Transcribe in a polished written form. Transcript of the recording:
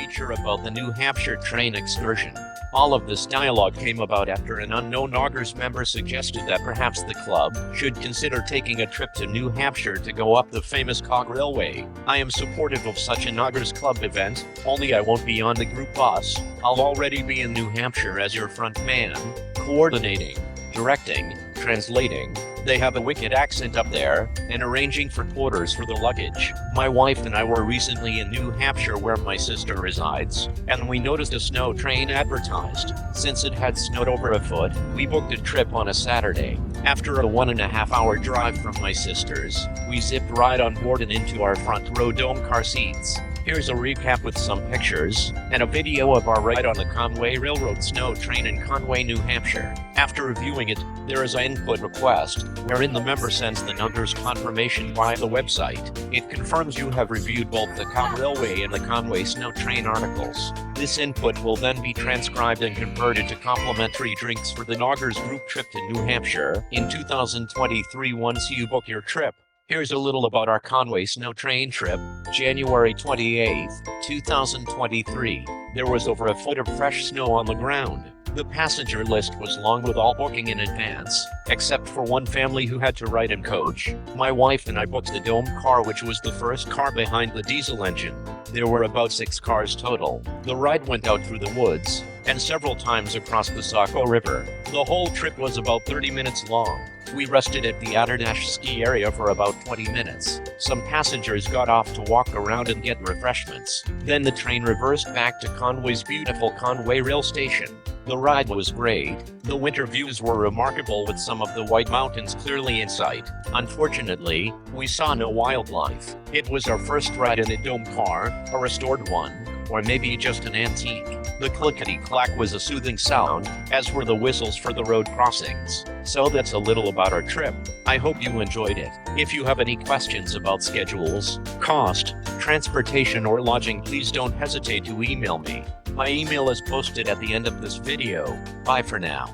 feature about the New Hampshire train excursion. All of this dialogue came about after an unknown Augers member suggested that perhaps the club should consider taking a trip to New Hampshire to go up the famous Cog Railway. I am supportive of such an Augers Club event, only I won't be on the group bus. I'll already be in New Hampshire as your front man, coordinating, directing, translating. They have a wicked accent up there, and arranging for quarters for the luggage. My wife and I were recently in New Hampshire where my sister resides, and we noticed a snow train advertised. Since it had snowed over a foot, we booked a trip on a Saturday. After a 1.5-hour drive from my sister's, we zipped right on board and into our front row dome car seats. Here's a recap with some pictures and a video of our ride on the Conway Railroad snow train in Conway, New Hampshire. After reviewing it, there is an input request, wherein the member sends the Augers confirmation via the website. It confirms you have reviewed both the Cog Railway and the Conway snow train articles. This input will then be transcribed and converted to complimentary drinks for the Augers group trip to New Hampshire in 2023 once you book your trip. Here's a little about our Conway snow train trip. January 28, 2023. There was over a foot of fresh snow on the ground. The passenger list was long with all booking in advance, except for one family who had to ride in coach. My wife and I booked the dome car, which was the first car behind the diesel engine. There were about 6 cars total. The ride went out through the woods, and several times across the Saco River. The whole trip was about 30 minutes long. We rested at the Atterdash ski area for about 20 minutes. Some passengers got off to walk around and get refreshments. Then the train reversed back to Conway's beautiful Conway rail station. The ride was great. The winter views were remarkable with some of the White Mountains clearly in sight. Unfortunately, we saw no wildlife. It was our first ride in a dome car, a restored one, or maybe just an antique. The clickety-clack was a soothing sound, as were the whistles for the road crossings. So that's a little about our trip. I hope you enjoyed it. If you have any questions about schedules, cost, transportation or lodging, please don't hesitate to email me. My email is posted at the end of this video. Bye for now.